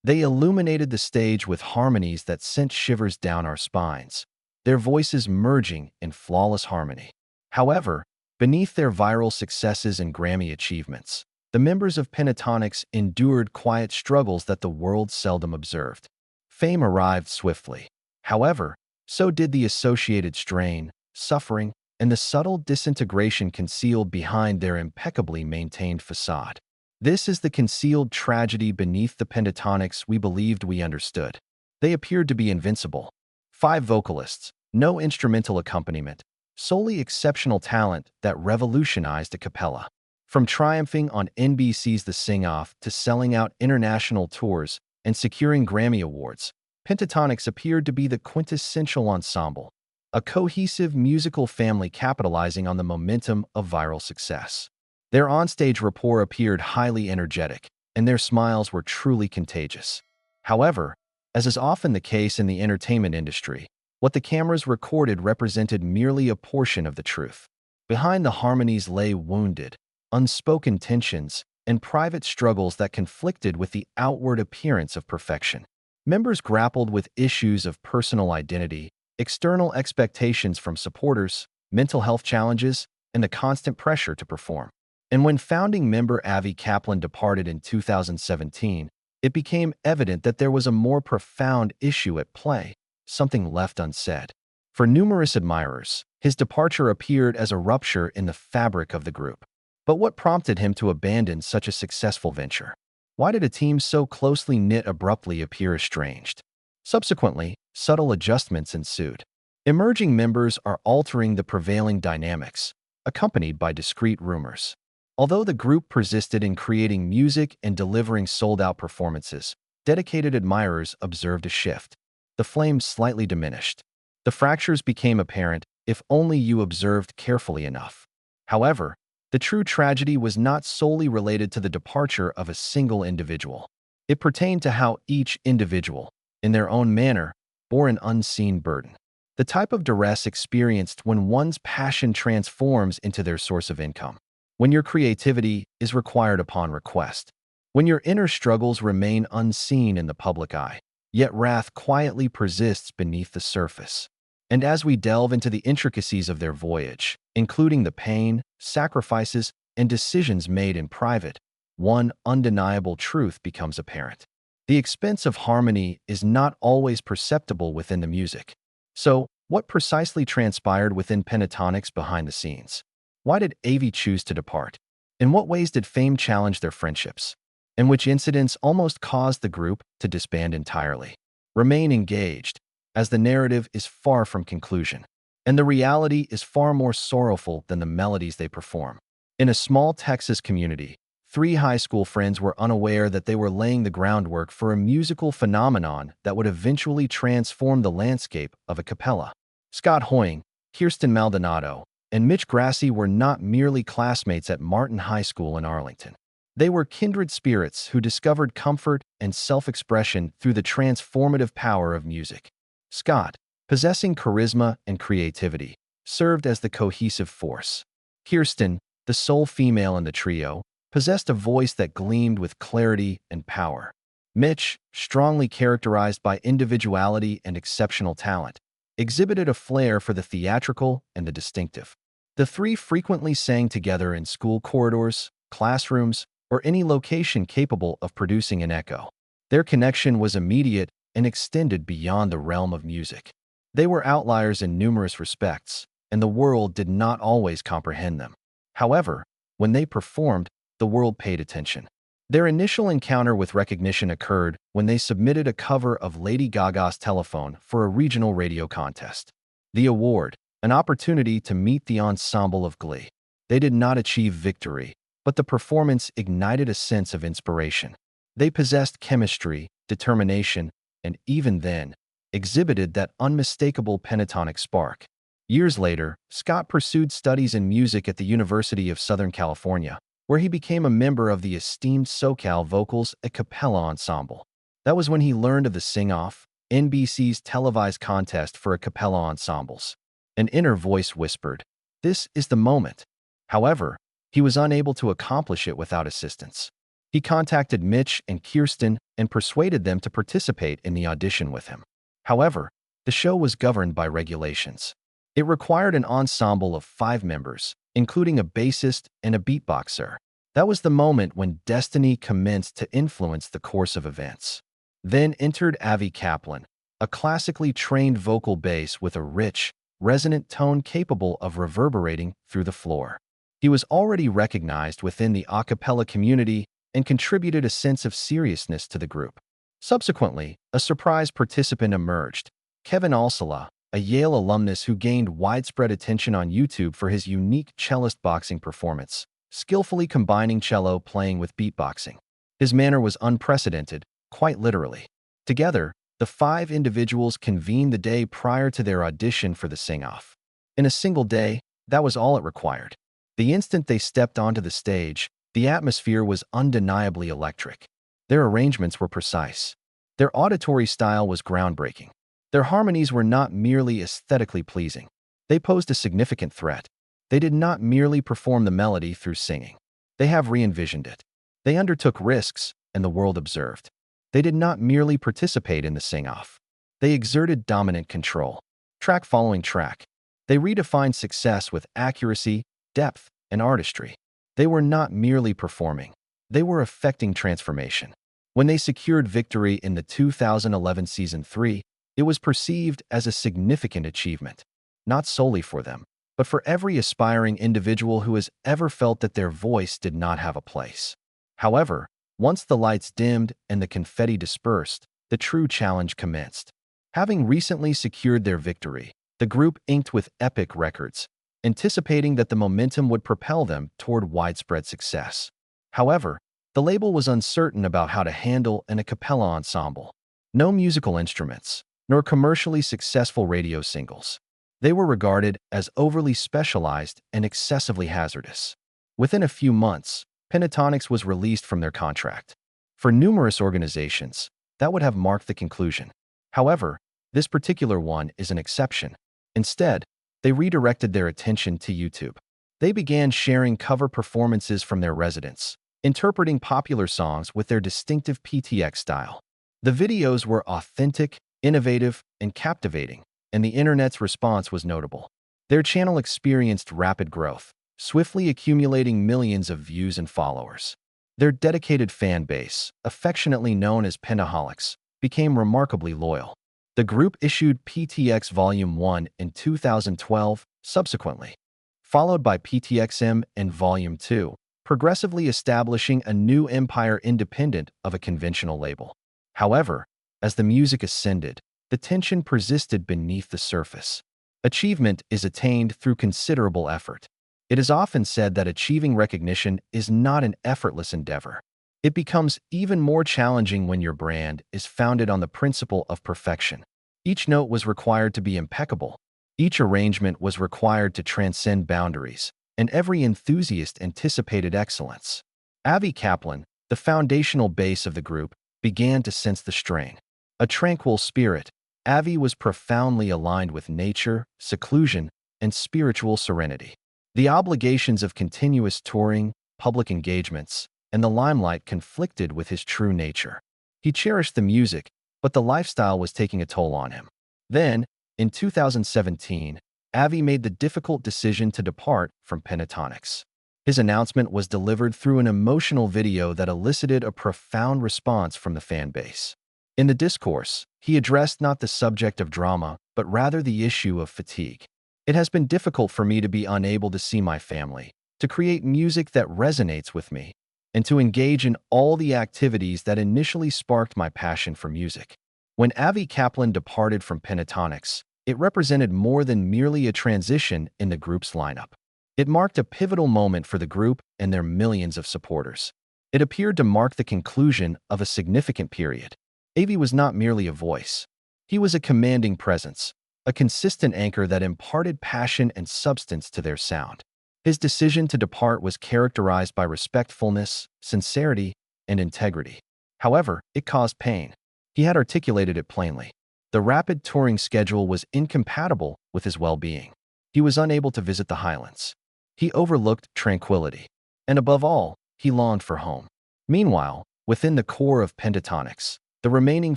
They illuminated the stage with harmonies that sent shivers down our spines, their voices merging in flawless harmony. However, beneath their viral successes and Grammy achievements, the members of Pentatonix endured quiet struggles that the world seldom observed. Fame arrived swiftly. However, so did the associated strain, suffering, and the subtle disintegration concealed behind their impeccably maintained facade. This is the concealed tragedy beneath the Pentatonix we believed we understood. They appeared to be invincible. 5 vocalists, no instrumental accompaniment, solely exceptional talent that revolutionized Acapella. From triumphing on NBC's The Sing-Off to selling out international tours and securing Grammy Awards, Pentatonix appeared to be the quintessential ensemble, a cohesive musical family capitalizing on the momentum of viral success. Their onstage rapport appeared highly energetic, and their smiles were truly contagious. However, as is often the case in the entertainment industry, what the cameras recorded represented merely a portion of the truth. Behind the harmonies lay wounded, unspoken tensions, and private struggles that conflicted with the outward appearance of perfection. Members grappled with issues of personal identity, external expectations from supporters, mental health challenges, and the constant pressure to perform. And when founding member Avi Kaplan departed in 2017, it became evident that there was a more profound issue at play, something left unsaid. For numerous admirers, his departure appeared as a rupture in the fabric of the group. But what prompted him to abandon such a successful venture? Why did a team so closely knit abruptly appear estranged? Subsequently, subtle adjustments ensued. Emerging members are altering the prevailing dynamics, accompanied by discreet rumors. Although the group persisted in creating music and delivering sold-out performances, dedicated admirers observed a shift. The flames slightly diminished. The fractures became apparent if only you observed carefully enough. However, the true tragedy was not solely related to the departure of a single individual. It pertained to how each individual, in their own manner, bore an unseen burden. The type of duress experienced when one's passion transforms into their source of income. When your creativity is required upon request. When your inner struggles remain unseen in the public eye, yet wrath quietly persists beneath the surface. And as we delve into the intricacies of their voyage, including the pain, sacrifices, and decisions made in private, one undeniable truth becomes apparent. The expense of harmony is not always perceptible within the music. So, what precisely transpired within Pentatonix behind the scenes? Why did Avi choose to depart? In what ways did fame challenge their friendships? And which incidents almost caused the group to disband entirely? Remain engaged, as the narrative is far from conclusion, and the reality is far more sorrowful than the melodies they perform. In a small Texas community, 3 high school friends were unaware that they were laying the groundwork for a musical phenomenon that would eventually transform the landscape of Acapella. Scott Hoying, Kirsten Maldonado, and Mitch Grassi were not merely classmates at Martin High School in Arlington. They were kindred spirits who discovered comfort and self-expression through the transformative power of music. Scott, possessing charisma and creativity, served as the cohesive force. Kirsten, the sole female in the trio, possessed a voice that gleamed with clarity and power. Mitch, strongly characterized by individuality and exceptional talent, exhibited a flair for the theatrical and the distinctive. The 3 frequently sang together in school corridors, classrooms, or any location capable of producing an echo. Their connection was immediate and extended beyond the realm of music. They were outliers in numerous respects, and the world did not always comprehend them. However, when they performed, the world paid attention. Their initial encounter with recognition occurred when they submitted a cover of Lady Gaga's Telephone for a regional radio contest. The award, an opportunity to meet the ensemble of Glee. They did not achieve victory, but the performance ignited a sense of inspiration. They possessed chemistry, determination, and even then, exhibited that unmistakable pentatonic spark. Years later, Scott pursued studies in music at the University of Southern California, where he became a member of the esteemed SoCal Vocals Acapella Ensemble. That was when he learned of the Sing-Off, NBC's televised contest for Acapella ensembles. An inner voice whispered, "This is the moment." However, he was unable to accomplish it without assistance. He contacted Mitch and Kirsten and persuaded them to participate in the audition with him. However, the show was governed by regulations. It required an ensemble of 5 members, including a bassist and a beatboxer. That was the moment when destiny commenced to influence the course of events. Then entered Avi Kaplan, a classically trained vocal bass with a rich, resonant tone capable of reverberating through the floor. He was already recognized within the acapella community and contributed a sense of seriousness to the group. Subsequently, a surprise participant emerged, Kevin Alsala, a Yale alumnus who gained widespread attention on YouTube for his unique cellist boxing performance, skillfully combining cello playing with beatboxing. His manner was unprecedented, quite literally. Together, the 5 individuals convened the day prior to their audition for the sing-off. In a single day, that was all it required. The instant they stepped onto the stage, the atmosphere was undeniably electric. Their arrangements were precise. Their auditory style was groundbreaking. Their harmonies were not merely aesthetically pleasing. They posed a significant threat. They did not merely perform the melody through singing. They have re-envisioned it. They undertook risks, and the world observed. They did not merely participate in the sing-off. They exerted dominant control, track following track. They redefined success with accuracy, depth, and artistry. They were not merely performing. They were effecting transformation. When they secured victory in the 2011 Season 3, it was perceived as a significant achievement, not solely for them, but for every aspiring individual who has ever felt that their voice did not have a place. However, once the lights dimmed and the confetti dispersed, the true challenge commenced. Having recently secured their victory, the group inked with Epic Records, anticipating that the momentum would propel them toward widespread success. However, the label was uncertain about how to handle an a cappella ensemble. No musical instruments, nor commercially successful radio singles. They were regarded as overly specialized and excessively hazardous. Within a few months, Pentatonix was released from their contract. For numerous organizations, that would have marked the conclusion. However, this particular one is an exception. Instead, they redirected their attention to YouTube. They began sharing cover performances from their residents, interpreting popular songs with their distinctive PTX style. The videos were authentic, innovative, and captivating, and the internet's response was notable. Their channel experienced rapid growth, swiftly accumulating millions of views and followers. Their dedicated fan base, affectionately known as Pentatonix, became remarkably loyal. The group issued PTX Volume 1 in 2012, subsequently, followed by PTXM and Volume 2, progressively establishing a new empire independent of a conventional label. However, as the music ascended, the tension persisted beneath the surface. Achievement is attained through considerable effort. It is often said that achieving recognition is not an effortless endeavor. It becomes even more challenging when your brand is founded on the principle of perfection. Each note was required to be impeccable. Each arrangement was required to transcend boundaries, and every enthusiast anticipated excellence. Avi Kaplan, the foundational base of the group, began to sense the strain. A tranquil spirit, Avi was profoundly aligned with nature, seclusion, and spiritual serenity. The obligations of continuous touring, public engagements, and the limelight conflicted with his true nature. He cherished the music, but the lifestyle was taking a toll on him. Then, in 2017, Avi made the difficult decision to depart from Pentatonix. His announcement was delivered through an emotional video that elicited a profound response from the fan base. In the discourse, he addressed not the subject of drama, but rather the issue of fatigue. It has been difficult for me to be unable to see my family, to create music that resonates with me, and to engage in all the activities that initially sparked my passion for music. When Avi Kaplan departed from Pentatonix, it represented more than merely a transition in the group's lineup. It marked a pivotal moment for the group and their millions of supporters. It appeared to mark the conclusion of a significant period. Avi was not merely a voice. He was a commanding presence, a consistent anchor that imparted passion and substance to their sound. His decision to depart was characterized by respectfulness, sincerity, and integrity. However, it caused pain. He had articulated it plainly. The rapid touring schedule was incompatible with his well-being. He was unable to visit the Highlands. He overlooked tranquility. And above all, he longed for home. Meanwhile, within the core of Pentatonix, the remaining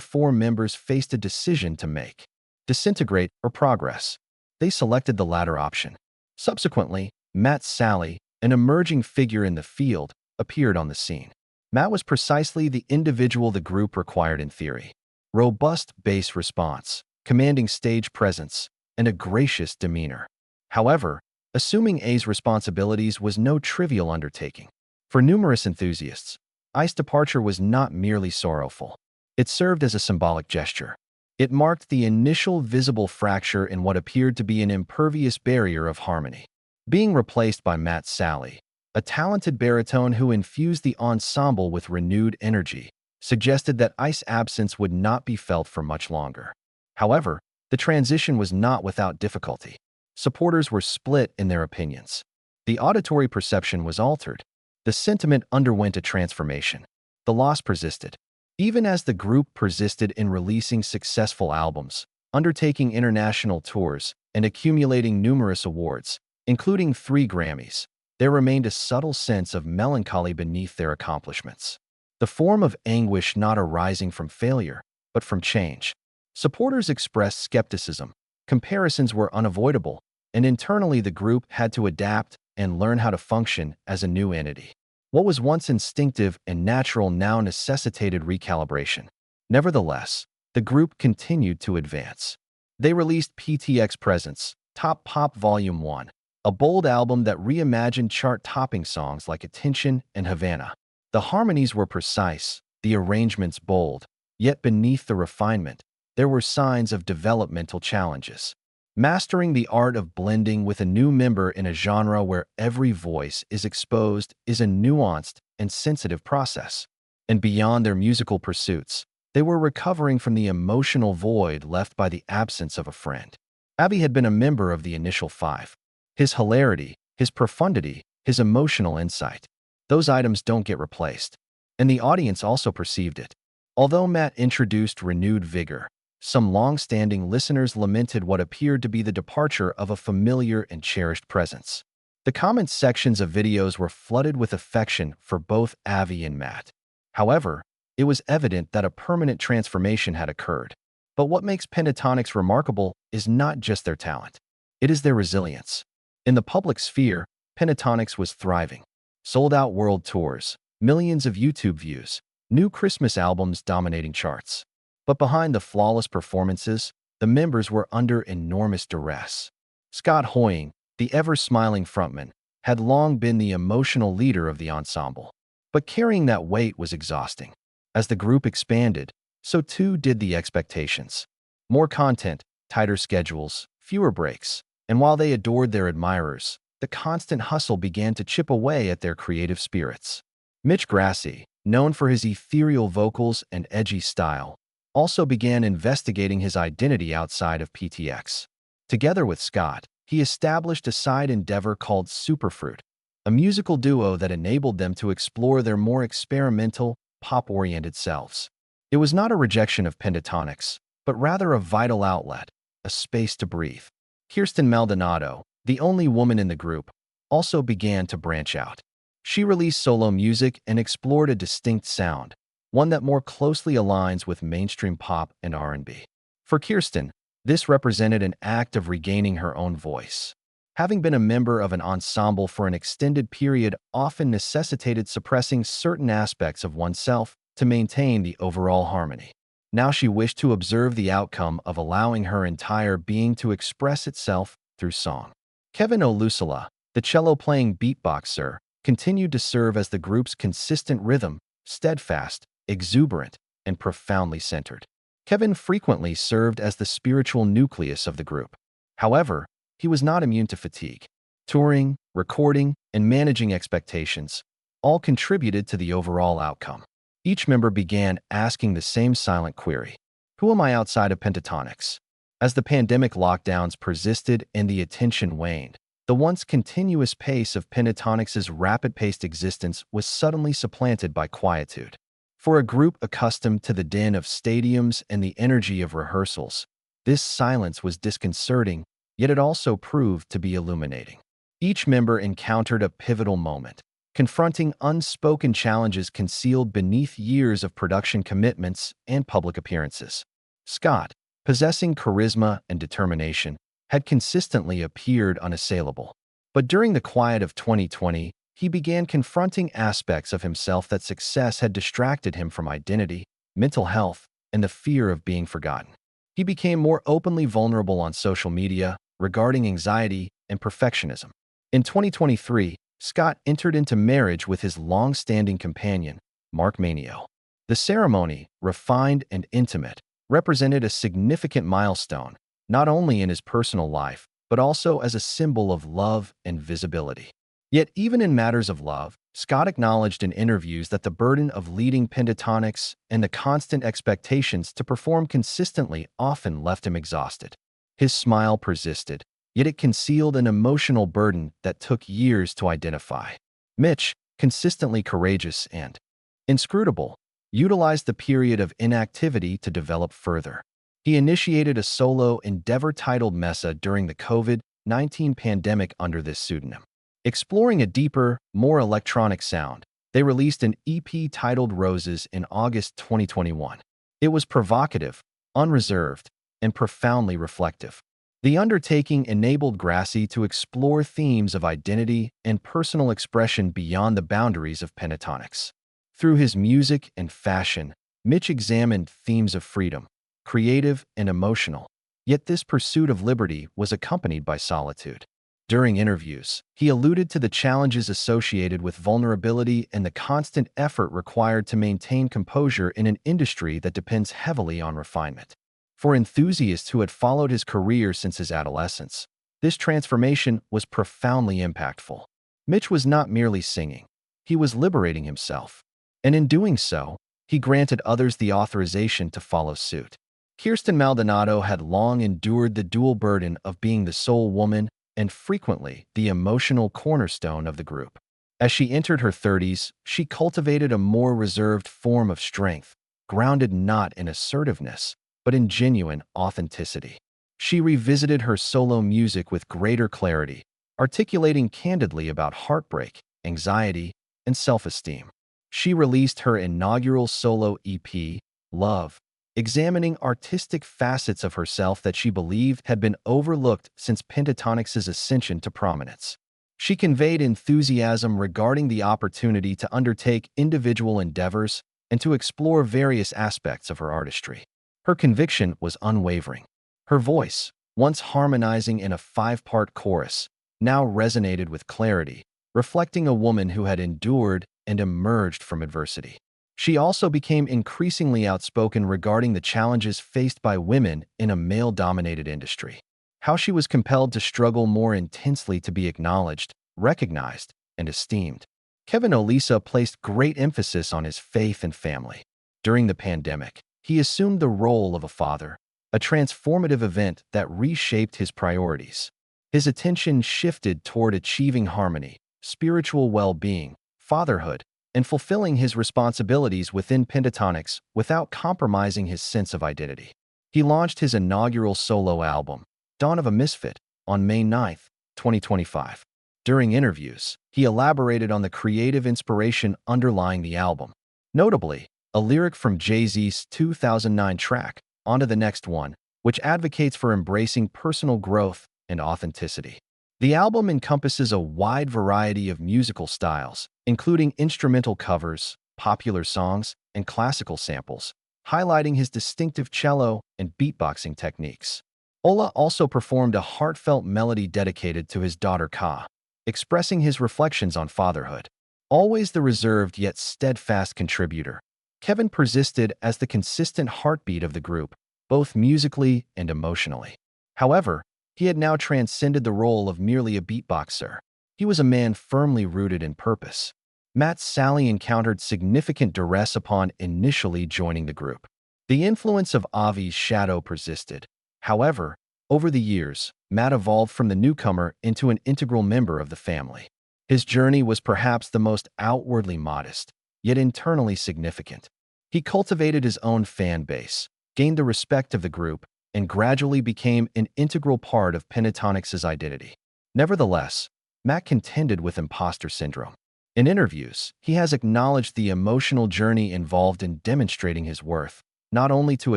four members faced a decision to make: disintegrate or progress. They selected the latter option. Subsequently, Matt Sally, an emerging figure in the field, appeared on the scene. Matt was precisely the individual the group required in theory. Robust bass response, commanding stage presence, and a gracious demeanor. However, assuming A's responsibilities was no trivial undertaking. For numerous enthusiasts, I's departure was not merely sorrowful. It served as a symbolic gesture. It marked the initial visible fracture in what appeared to be an impervious barrier of harmony. Being replaced by Matt Sally, a talented baritone who infused the ensemble with renewed energy, suggested that I's absence would not be felt for much longer. However, the transition was not without difficulty. Supporters were split in their opinions. The auditory perception was altered. The sentiment underwent a transformation. The loss persisted. Even as the group persisted in releasing successful albums, undertaking international tours, and accumulating numerous awards, including 3 Grammys, there remained a subtle sense of melancholy beneath their accomplishments. The form of anguish not arising from failure, but from change. Supporters expressed skepticism. Comparisons were unavoidable, and internally the group had to adapt and learn how to function as a new entity. What was once instinctive and natural now necessitated recalibration. Nevertheless, the group continued to advance. They released PTX Presents, Top Pop Volume 1, a bold album that reimagined chart-topping songs like Attention and Havana. The harmonies were precise, the arrangements bold, yet beneath the refinement, there were signs of developmental challenges. Mastering the art of blending with a new member in a genre where every voice is exposed is a nuanced and sensitive process. And beyond their musical pursuits, they were recovering from the emotional void left by the absence of a friend. Avi had been a member of the initial 5. His hilarity, his profundity, his emotional insight. Those items don't get replaced. And the audience also perceived it. Although Matt introduced renewed vigor, some long-standing listeners lamented what appeared to be the departure of a familiar and cherished presence. The comment sections of videos were flooded with affection for both Avi and Matt. However, it was evident that a permanent transformation had occurred. But what makes Pentatonix remarkable is not just their talent. It is their resilience. In the public sphere, Pentatonix was thriving. Sold-out world tours, millions of YouTube views, new Christmas albums dominating charts. But behind the flawless performances, the members were under enormous duress. Scott Hoying, the ever-smiling frontman, had long been the emotional leader of the ensemble. But carrying that weight was exhausting. As the group expanded, so too did the expectations. More content, tighter schedules, fewer breaks, and while they adored their admirers, the constant hustle began to chip away at their creative spirits. Mitch Grassi, known for his ethereal vocals and edgy style, also began investigating his identity outside of PTX. Together with Scott, he established a side endeavor called Superfruit, a musical duo that enabled them to explore their more experimental, pop-oriented selves. It was not a rejection of Pentatonix, but rather a vital outlet, a space to breathe. Kirsten Maldonado, the only woman in the group, also began to branch out. She released solo music and explored a distinct sound, one that more closely aligns with mainstream pop and R&B. For Kirsten, this represented an act of regaining her own voice. Having been a member of an ensemble for an extended period often necessitated suppressing certain aspects of oneself to maintain the overall harmony. Now she wished to observe the outcome of allowing her entire being to express itself through song. Kevin Olusala, the cello-playing beatboxer, continued to serve as the group's consistent rhythm, steadfast, exuberant, and profoundly centered. Kevin frequently served as the spiritual nucleus of the group. However, he was not immune to fatigue. Touring, recording, and managing expectations all contributed to the overall outcome. Each member began asking the same silent query: who am I outside of Pentatonix? As the pandemic lockdowns persisted and the attention waned, the once continuous pace of Pentatonix's rapid-paced existence was suddenly supplanted by quietude. For a group accustomed to the din of stadiums and the energy of rehearsals, this silence was disconcerting, yet it also proved to be illuminating. Each member encountered a pivotal moment, confronting unspoken challenges concealed beneath years of production commitments and public appearances. Scott, possessing charisma and determination, had consistently appeared unassailable. But during the quiet of 2020, he began confronting aspects of himself that success had distracted him from: identity, mental health, and the fear of being forgotten. He became more openly vulnerable on social media regarding anxiety and perfectionism. In 2023, Scott entered into marriage with his long-standing companion, Mark Manio. The ceremony, refined and intimate, represented a significant milestone, not only in his personal life, but also as a symbol of love and visibility. Yet even in matters of love, Scott acknowledged in interviews that the burden of leading Pentatonix and the constant expectations to perform consistently often left him exhausted. His smile persisted, yet it concealed an emotional burden that took years to identify. Mitch, consistently courageous and inscrutable, utilized the period of inactivity to develop further. He initiated a solo endeavor titled Mesa during the COVID-19 pandemic under this pseudonym. Exploring a deeper, more electronic sound, they released an EP titled Roses in August 2021. It was provocative, unreserved, and profoundly reflective. The undertaking enabled Grassi to explore themes of identity and personal expression beyond the boundaries of Pentatonix. Through his music and fashion, Mitch examined themes of freedom, creative and emotional, yet this pursuit of liberty was accompanied by solitude. During interviews, he alluded to the challenges associated with vulnerability and the constant effort required to maintain composure in an industry that depends heavily on refinement. For enthusiasts who had followed his career since his adolescence, this transformation was profoundly impactful. Mitch was not merely singing, he was liberating himself. And in doing so, he granted others the authorization to follow suit. Kirsten Maldonado had long endured the dual burden of being the sole woman and frequently the emotional cornerstone of the group. As she entered her 30s, she cultivated a more reserved form of strength, grounded not in assertiveness, but in genuine authenticity. She revisited her solo music with greater clarity, articulating candidly about heartbreak, anxiety, and self-esteem. She released her inaugural solo EP, Love, examining artistic facets of herself that she believed had been overlooked since Pentatonix's ascension to prominence. She conveyed enthusiasm regarding the opportunity to undertake individual endeavors and to explore various aspects of her artistry. Her conviction was unwavering. Her voice, once harmonizing in a 5-part chorus, now resonated with clarity, reflecting a woman who had endured and emerged from adversity. She also became increasingly outspoken regarding the challenges faced by women in a male-dominated industry. How she was compelled to struggle more intensely to be acknowledged, recognized, and esteemed. Kevin Olisa placed great emphasis on his faith and family. During the pandemic, he assumed the role of a father, a transformative event that reshaped his priorities. His attention shifted toward achieving harmony, spiritual well-being, fatherhood, and fulfilling his responsibilities within Pentatonix without compromising his sense of identity. He launched his inaugural solo album, Dawn of a Misfit, on May 9, 2025. During interviews, he elaborated on the creative inspiration underlying the album. Notably, a lyric from Jay-Z's 2009 track, On to the Next One, which advocates for embracing personal growth and authenticity. The album encompasses a wide variety of musical styles, including instrumental covers, popular songs, and classical samples, highlighting his distinctive cello and beatboxing techniques. Ola also performed a heartfelt melody dedicated to his daughter Ka, expressing his reflections on fatherhood. Always the reserved yet steadfast contributor, Kevin persisted as the consistent heartbeat of the group, both musically and emotionally. However, he had now transcended the role of merely a beatboxer. He was a man firmly rooted in purpose. Matt Sally encountered significant duress upon initially joining the group. The influence of Avi's shadow persisted. However, over the years, Matt evolved from the newcomer into an integral member of the family. His journey was perhaps the most outwardly modest, yet internally significant. He cultivated his own fan base, gained the respect of the group, and gradually became an integral part of Pentatonix's identity. Nevertheless, Matt contended with imposter syndrome. In interviews, he has acknowledged the emotional journey involved in demonstrating his worth, not only to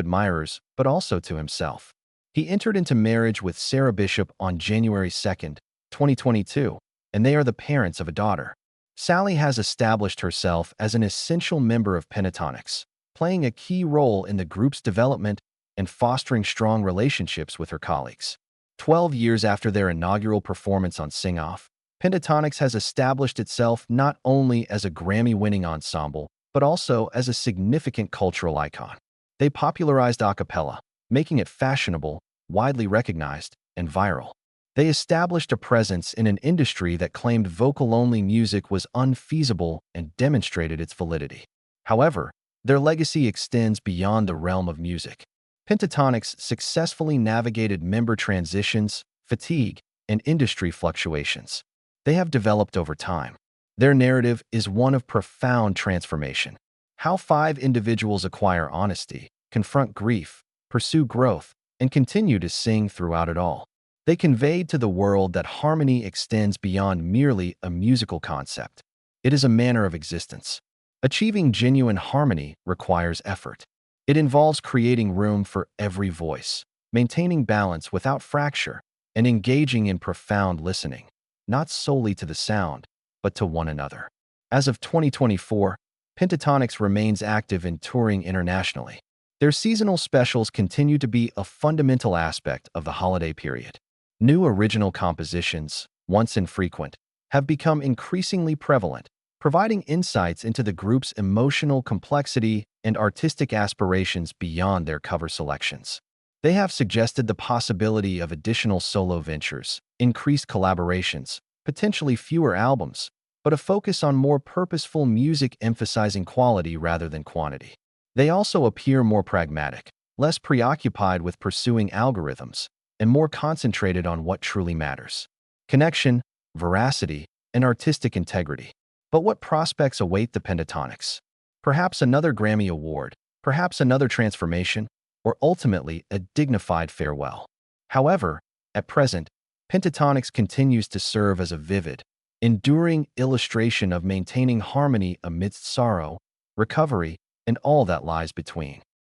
admirers, but also to himself. He entered into marriage with Sarah Bishop on January 2nd, 2022, and they are the parents of a daughter. Sally has established herself as an essential member of Pentatonix, playing a key role in the group's development and fostering strong relationships with her colleagues. 12 years after their inaugural performance on Sing Off, Pentatonix has established itself not only as a Grammy-winning ensemble, but also as a significant cultural icon. They popularized acapella, making it fashionable, widely recognized, and viral. They established a presence in an industry that claimed vocal-only music was unfeasible and demonstrated its validity. However, their legacy extends beyond the realm of music. Pentatonix successfully navigated member transitions, fatigue, and industry fluctuations. They have developed over time. Their narrative is one of profound transformation. How 5 individuals acquire honesty, confront grief, pursue growth, and continue to sing throughout it all. They conveyed to the world that harmony extends beyond merely a musical concept. It is a manner of existence. Achieving genuine harmony requires effort. It involves creating room for every voice, maintaining balance without fracture, and engaging in profound listening, not solely to the sound, but to one another. As of 2024, Pentatonix remains active in touring internationally. Their seasonal specials continue to be a fundamental aspect of the holiday period. New original compositions, once infrequent, have become increasingly prevalent, providing insights into the group's emotional complexity and artistic aspirations beyond their cover selections. They have suggested the possibility of additional solo ventures, increased collaborations, potentially fewer albums, but a focus on more purposeful music emphasizing quality rather than quantity. They also appear more pragmatic, less preoccupied with pursuing algorithms, and more concentrated on what truly matters: connection, veracity, and artistic integrity. But what prospects await the Pentatonix? Perhaps another Grammy Award, perhaps another transformation, or ultimately a dignified farewell. However, at present, Pentatonix continues to serve as a vivid, enduring illustration of maintaining harmony amidst sorrow, recovery, and all that lies between.